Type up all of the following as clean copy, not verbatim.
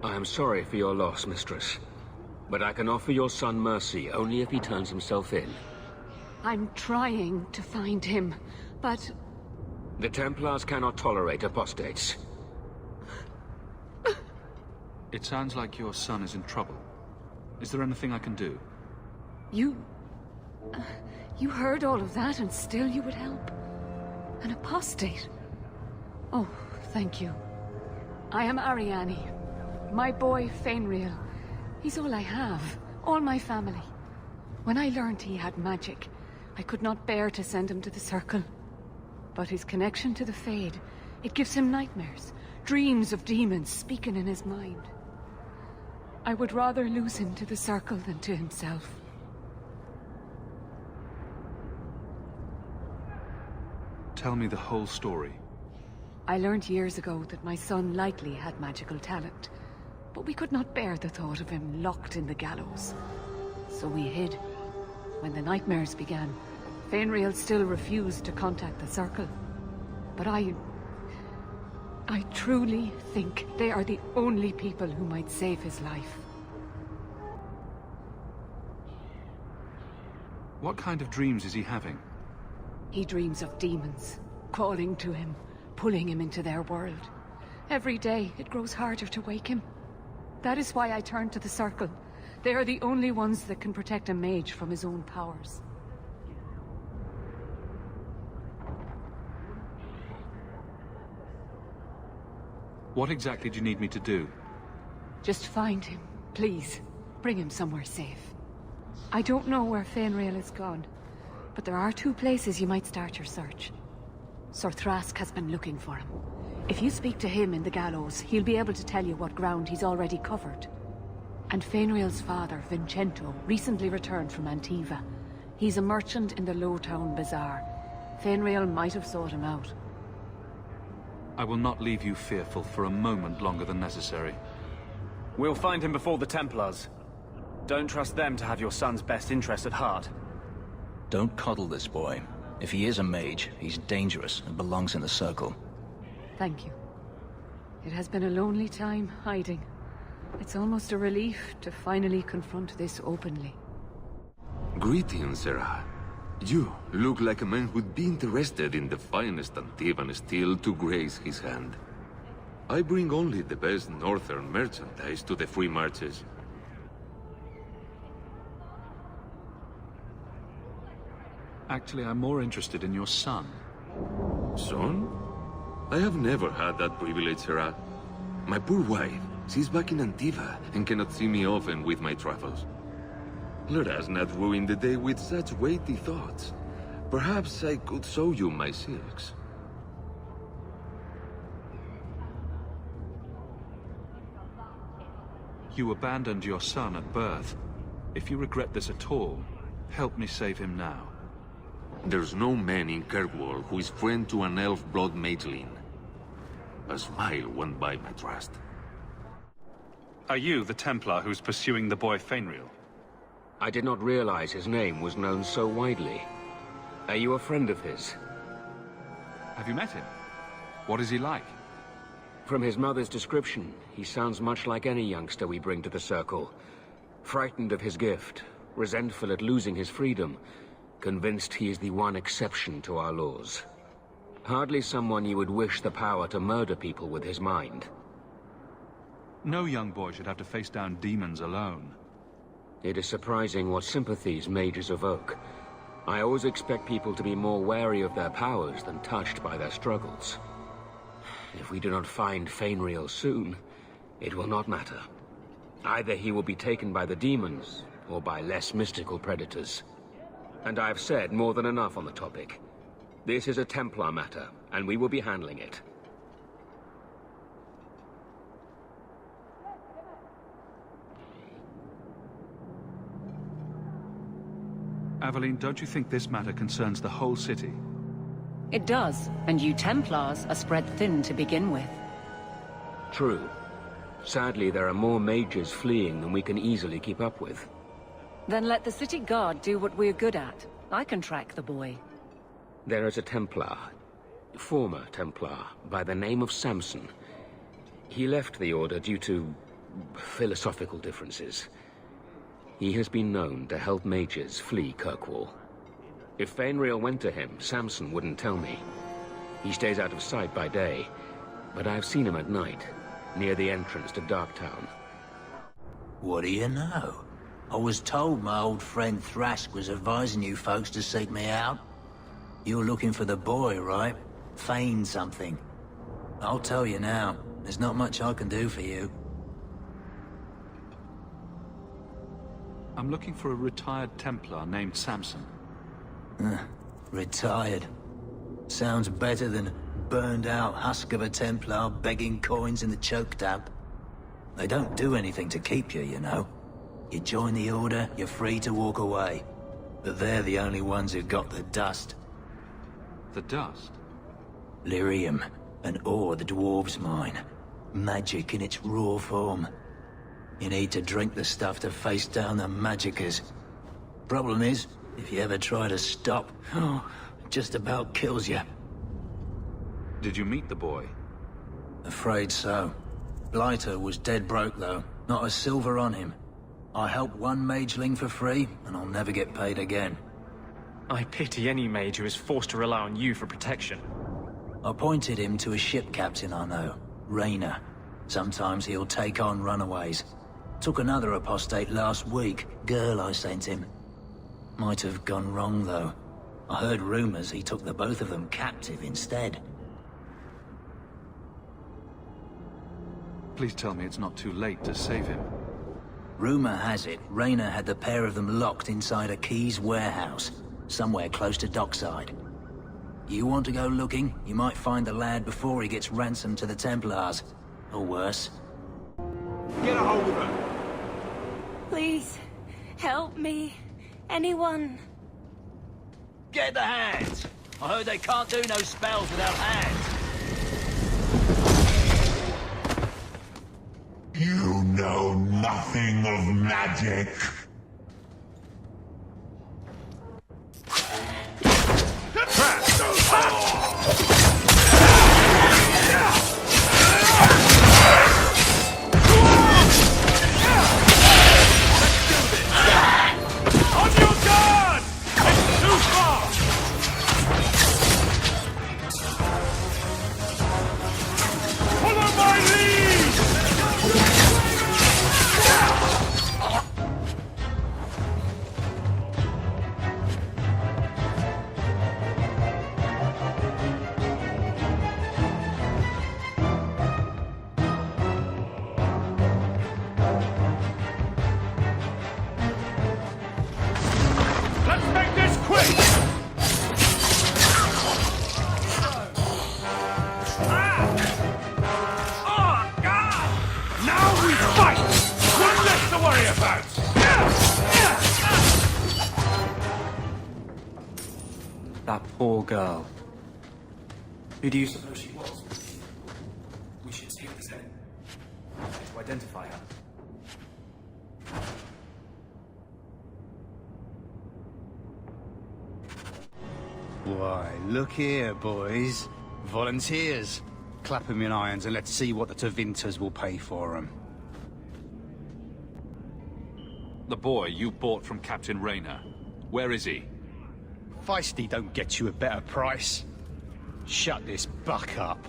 I am sorry for your loss, mistress. But I can offer your son mercy only if he turns himself in. I'm trying to find him, but... The Templars cannot tolerate apostates. It sounds like your son is in trouble. Is there anything I can do? You heard all of that and still you would help? An apostate? Oh, thank you. I am Ariane. My boy, Feynriel. He's all I have. All my family. When I learned he had magic, I could not bear to send him to the Circle. But his connection to the Fade, it gives him nightmares. Dreams of demons speaking in his mind. I would rather lose him to the Circle than to himself. Tell me the whole story. I learned years ago that my son likely had magical talent, but we could not bear the thought of him locked in the gallows. So we hid. When the nightmares began, Feynriel still refused to contact the Circle. But I truly think they are the only people who might save his life. What kind of dreams is he having? He dreams of demons, calling to him, pulling him into their world. Every day, it grows harder to wake him. That is why I turned to the Circle. They are the only ones that can protect a mage from his own powers. What exactly do you need me to do? Just find him, please. Bring him somewhere safe. I don't know where Feynriel is gone, but there are 2 places you might start your search. Sir Thrask has been looking for him. If you speak to him in the gallows, he'll be able to tell you what ground he's already covered. And Feynriel's father, Vincento, recently returned from Antiva. He's a merchant in the Lowtown Bazaar. Feynriel might have sought him out. I will not leave you fearful for a moment longer than necessary. We'll find him before the Templars. Don't trust them to have your son's best interest at heart. Don't coddle this boy. If he is a mage, he's dangerous and belongs in the Circle. Thank you. It has been a lonely time hiding. It's almost a relief to finally confront this openly. Greetings, Sarah. You look like a man who'd be interested in the finest Antivan steel to grace his hand. I bring only the best northern merchandise to the free marches. Actually, I'm more interested in your son. Son? I have never had that privilege, Sarah. My poor wife, she's back in Antiva and cannot see me often with my travels. Let us not ruin the day with such weighty thoughts. Perhaps I could show you my silks. You abandoned your son at birth. If you regret this at all, help me save him now. There's no man in Kirkwall who is friend to an elf blood mageling. A smile won't buy my trust. Are you the Templar who's pursuing the boy Feynriel? I did not realize his name was known so widely. Are you a friend of his? Have you met him? What is he like? From his mother's description, he sounds much like any youngster we bring to the Circle. Frightened of his gift, resentful at losing his freedom, convinced he is the one exception to our laws. Hardly someone you would wish the power to murder people with his mind. No young boy should have to face down demons alone. It is surprising what sympathies mages evoke. I always expect people to be more wary of their powers than touched by their struggles. If we do not find Feynriel soon, it will not matter. Either he will be taken by the demons, or by less mystical predators. And I have said more than enough on the topic. This is a Templar matter, and we will be handling it. Aveline, don't you think this matter concerns the whole city? It does, and you Templars are spread thin to begin with. True. Sadly, there are more mages fleeing than we can easily keep up with. Then let the city guard do what we're good at. I can track the boy. There is a Templar, former Templar, by the name of Samson. He left the Order due to philosophical differences. He has been known to help mages flee Kirkwall. If Feynriel went to him, Samson wouldn't tell me. He stays out of sight by day, but I've seen him at night, near the entrance to Darktown. What do you know? I was told my old friend Thrask was advising you folks to seek me out. You're looking for the boy, right? Feign something. I'll tell you now, there's not much I can do for you. I'm looking for a retired Templar named Samson. Retired. Sounds better than burned-out husk of a Templar begging coins in the choke damp. They don't do anything to keep you, you know. You join the Order, you're free to walk away. But they're the only ones who got the dust. The dust? Lyrium, an ore the dwarves mine. Magic in its raw form. You need to drink the stuff to face down the magicers. Problem is, if you ever try to stop, it just about kills you. Did you meet the boy? Afraid so. Blighter was dead broke though, not a silver on him. I helped one mageling for free, and I'll never get paid again. I pity any mage who is forced to rely on you for protection. I pointed him to a ship captain I know, Rayner. Sometimes he'll take on runaways. Took another apostate last week, girl I sent him. Might have gone wrong though. I heard rumors he took the both of them captive instead. Please tell me it's not too late to save him. Rumor has it, Rayner had the pair of them locked inside a Keys warehouse, somewhere close to dockside. You want to go looking, you might find the lad before he gets ransomed to the Templars. Or worse. Get a hold of her! Please, help me. Anyone? Get the hands! I heard they can't do no spells without hands. You know nothing of magic. That poor girl. Who do you suppose she was? We should see what's in it. To identify her. Why, look here, boys. Volunteers. Clap 'em in irons and let's see what the Tevinters will pay for 'em. The boy you bought from Captain Rayner. Where is he? Feisty don't get you a better price. Shut this buck up.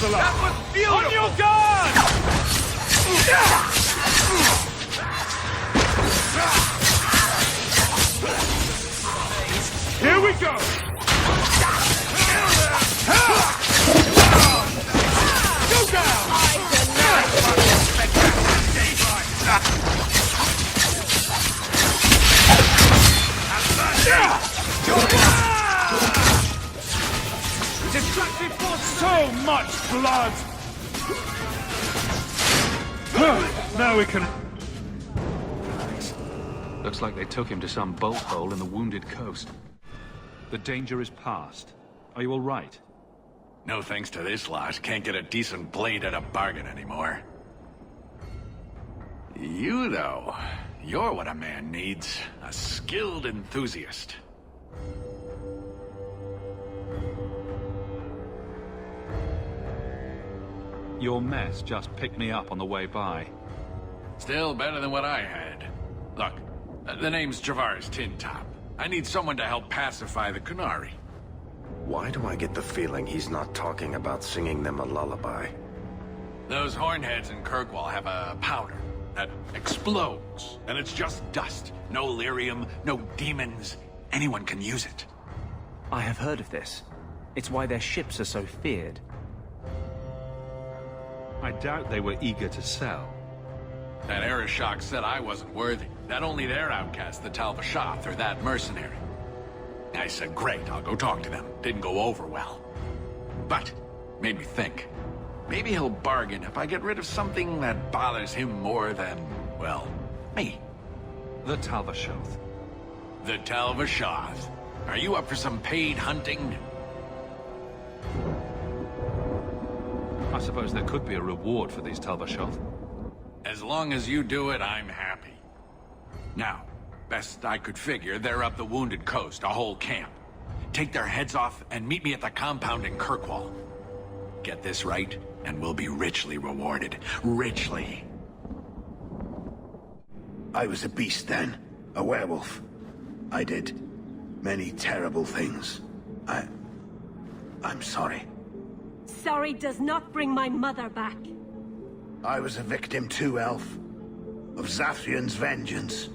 That was beautiful! On your guard! Here we go! Go down! Distracted for so much blood! Now we can... Looks like they took him to some bolt hole in the Wounded Coast. The danger is past. Are you all right? No thanks to this lot, can't get a decent blade at a bargain anymore. You, though, you're what a man needs. A skilled enthusiast. Your mess just picked me up on the way by. Still better than what I had. Look, the name's Javar's Tin Top. I need someone to help pacify the Qunari. Why do I get the feeling he's not talking about singing them a lullaby? Those hornheads in Kirkwall have a powder that explodes, and it's just dust. No lyrium, no demons. Anyone can use it. I have heard of this. It's why their ships are so feared. I doubt they were eager to sell. That Arishok said I wasn't worthy. That only their outcast, the Talvashoth, or that mercenary. I said, great, I'll go talk to them. Didn't go over well. But, made me think. Maybe he'll bargain if I get rid of something that bothers him more than, well, me. The Talvashoth. The Talvashoth. Are you up for some paid hunting? I suppose there could be a reward for these Talvashoth. As long as you do it, I'm happy. Now, best I could figure, they're up the Wounded Coast, a whole camp. Take their heads off and meet me at the compound in Kirkwall. Get this right, and we'll be richly rewarded. Richly. I was a beast then. A werewolf. I did many terrible things. I'm sorry. Sorry does not bring my mother back. I was a victim too, Elf. Of Zathrian's vengeance.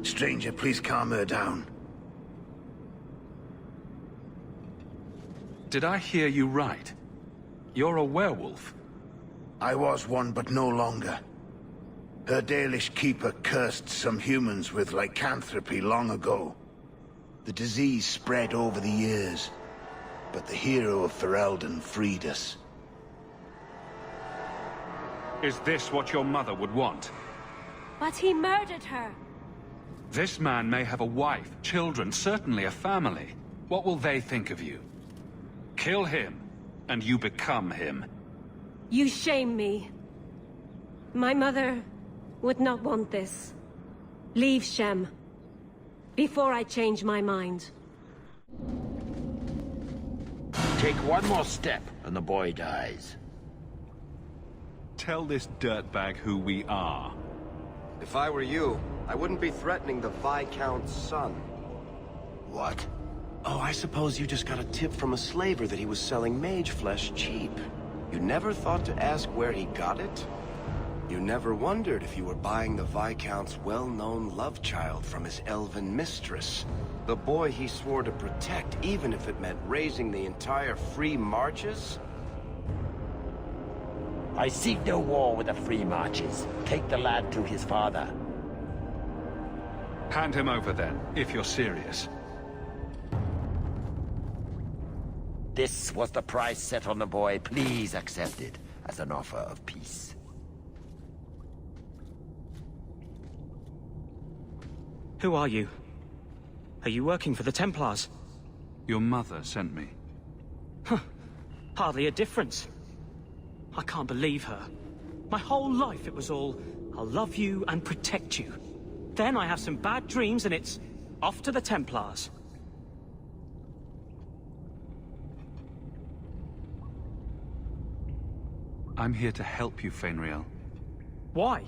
Stranger, please calm her down. Did I hear you right? You're a werewolf? I was one, but no longer. Her Dalish keeper cursed some humans with lycanthropy long ago. The disease spread over the years, but the hero of Ferelden freed us. Is this what your mother would want? But he murdered her. This man may have a wife, children, certainly a family. What will they think of you? Kill him, and you become him. You shame me. My mother would not want this. Leave Shem. Before I change my mind. Take one more step, and the boy dies. Tell this dirtbag who we are. If I were you, I wouldn't be threatening the Viscount's son. What? Oh, I suppose you just got a tip from a slaver that he was selling mage flesh cheap. You never thought to ask where he got it? You never wondered if you were buying the Viscount's well-known love child from his elven mistress. The boy he swore to protect, even if it meant raising the entire Free Marches? I seek no war with the Free Marches. Take the lad to his father. Hand him over then, if you're serious. This was the price set on the boy. Please accept it as an offer of peace. Who are you? Are you working for the Templars? Your mother sent me. Huh. Hardly a difference. I can't believe her. My whole life it was all, I'll love you and protect you. Then I have some bad dreams and it's off to the Templars. I'm here to help you, Feynriel. Why?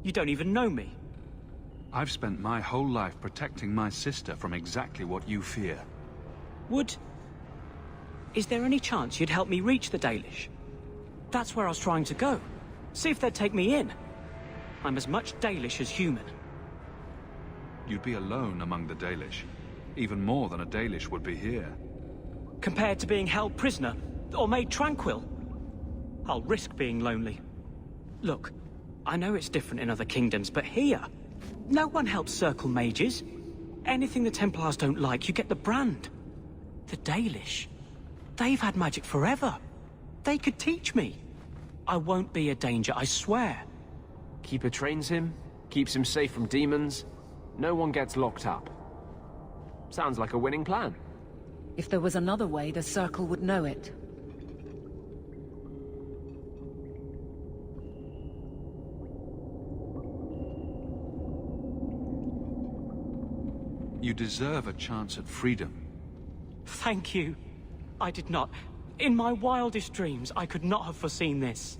You don't even know me. I've spent my whole life protecting my sister from exactly what you fear. Is there any chance you'd help me reach the Dalish? That's where I was trying to go. See if they'd take me in. I'm as much Dalish as human. You'd be alone among the Dalish. Even more than a Dalish would be here. Compared to being held prisoner, or made tranquil, I'll risk being lonely. Look, I know it's different in other kingdoms, but here, no one helps circle mages. Anything the Templars don't like, you get the brand. The Dalish, they've had magic forever. They could teach me. I won't be a danger, I swear. Keeper trains him, keeps him safe from demons. No one gets locked up. Sounds like a winning plan. If there was another way, the Circle would know it. You deserve a chance at freedom. Thank you. I did not. In my wildest dreams, I could not have foreseen this.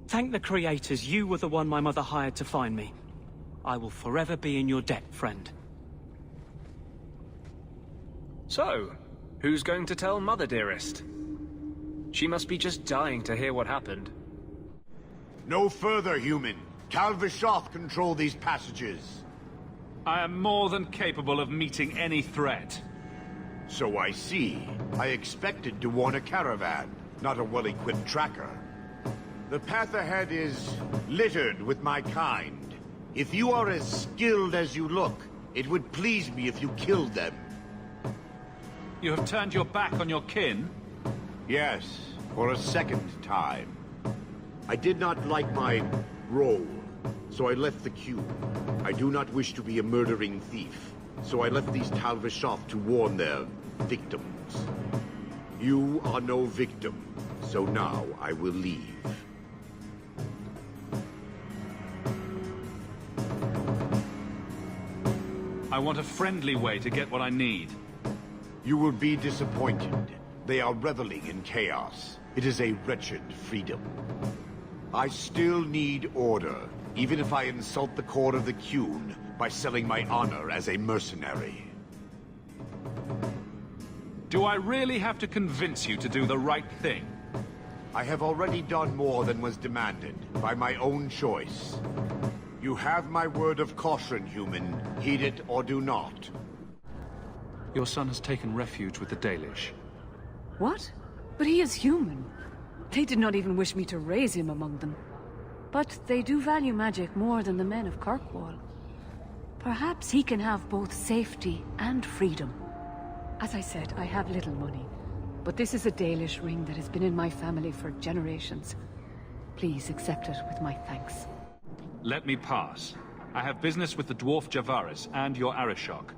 Thank the creators, you were the one my mother hired to find me. I will forever be in your debt, friend. So, who's going to tell Mother Dearest? She must be just dying to hear what happened. No further, human. Tal Vishoth control these passages. I am more than capable of meeting any threat. So I see. I expected to warn a caravan, not a well-equipped tracker. The path ahead is littered with my kind. If you are as skilled as you look, it would please me if you killed them. You have turned your back on your kin? Yes, for a second time. I did not like my role, so I left the queue. I do not wish to be a murdering thief, so I left these Tal Vishoth to warn their victims. You are no victim, so now I will leave. I want a friendly way to get what I need. You will be disappointed. They are reveling in chaos. It is a wretched freedom. I still need order, even if I insult the core of the Qun by selling my honor as a mercenary. Do I really have to convince you to do the right thing? I have already done more than was demanded, by my own choice. You have my word of caution, human. Heed it or do not. Your son has taken refuge with the Dalish. What? But he is human. They did not even wish me to raise him among them. But they do value magic more than the men of Kirkwall. Perhaps he can have both safety and freedom. As I said, I have little money. But this is a Dalish ring that has been in my family for generations. Please accept it with my thanks. Let me pass. I have business with the dwarf Javaris and your Arishok.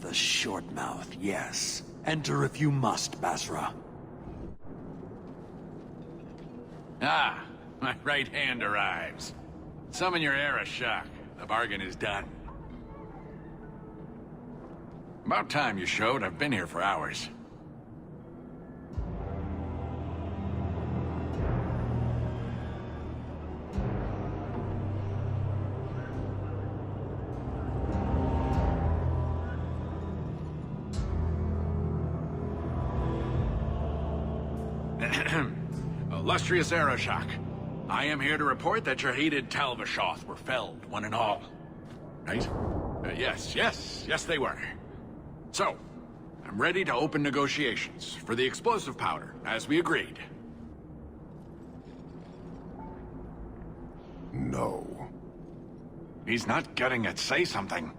The short mouth, yes. Enter if you must, Basra. Ah, my right hand arrives. Summon your Arishok. The bargain is done. About time you showed. I've been here for hours. Illustrious Arishok, I am here to report that your hated Tal Vishoth were felled, one and all. Right? Yes, they were. So, I'm ready to open negotiations for the explosive powder, as we agreed. No. He's not getting it. Say something.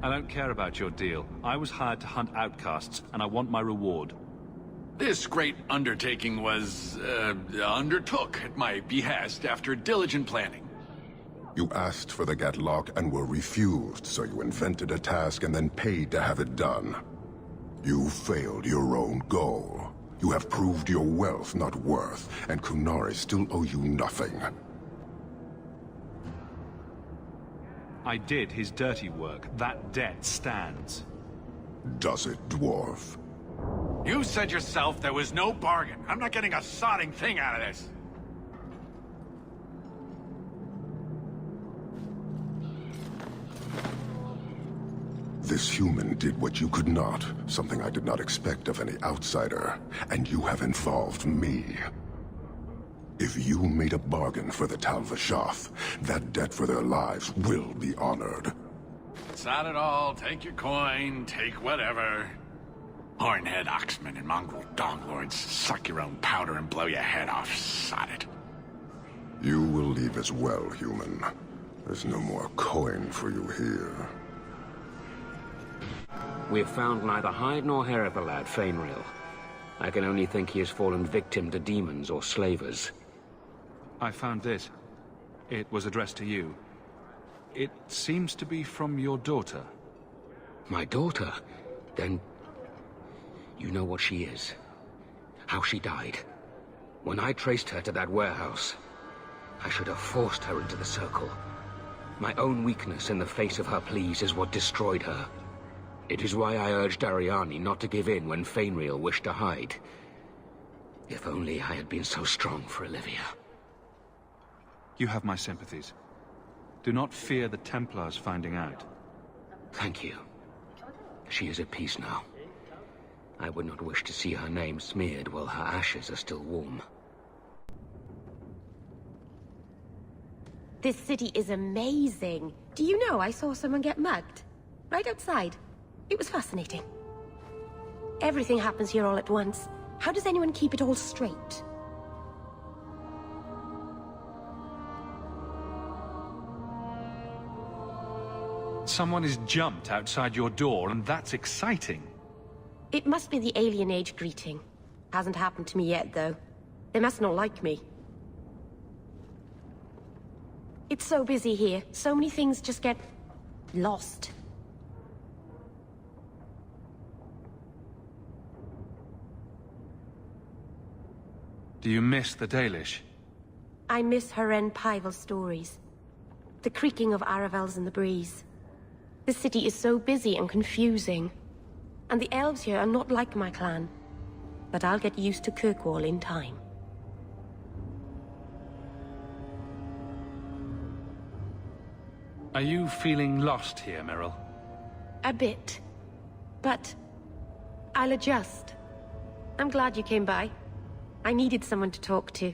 I don't care about your deal. I was hired to hunt outcasts, and I want my reward. This great undertaking was, undertook at my behest after diligent planning. You asked for the Gatlock and were refused, so you invented a task and then paid to have it done. You failed your own goal. You have proved your wealth not worth, and Kunari still owe you nothing. I did his dirty work. That debt stands. Does it, dwarf? You said yourself there was no bargain. I'm not getting a sodding thing out of this. This human did what you could not, something I did not expect of any outsider, and you have involved me. If you made a bargain for the Tal Vishoth, that debt for their lives will be honored. Sod it all, take your coin, take whatever. Hornhead oxmen and mongrel donglords, suck your own powder and blow your head off, sod it. You will leave as well, human. There's no more coin for you here. We have found neither hide nor hair of the lad, Feynriel. I can only think he has fallen victim to demons or slavers. I found this. It was addressed to you. It seems to be from your daughter. My daughter? Then... you know what she is. How she died. When I traced her to that warehouse, I should have forced her into the circle. My own weakness in the face of her pleas is what destroyed her. It is why I urged Ariane not to give in when Feynriel wished to hide. If only I had been so strong for Olivia. You have my sympathies. Do not fear the Templars finding out. Thank you. She is at peace now. I would not wish to see her name smeared while her ashes are still warm. This city is amazing. Do you know I saw someone get mugged? Right outside. It was fascinating. Everything happens here all at once. How does anyone keep it all straight? Someone has jumped outside your door, and that's exciting. It must be the alien age greeting. Hasn't happened to me yet, though. They must not like me. It's so busy here. So many things just get lost. Do you miss the Dalish? I miss Haren Pyval's stories. The creaking of Aravels in the breeze. The city is so busy and confusing. And the elves here are not like my clan. But I'll get used to Kirkwall in time. Are you feeling lost here, Meryl? A bit. But I'll adjust. I'm glad you came by. I needed someone to talk to.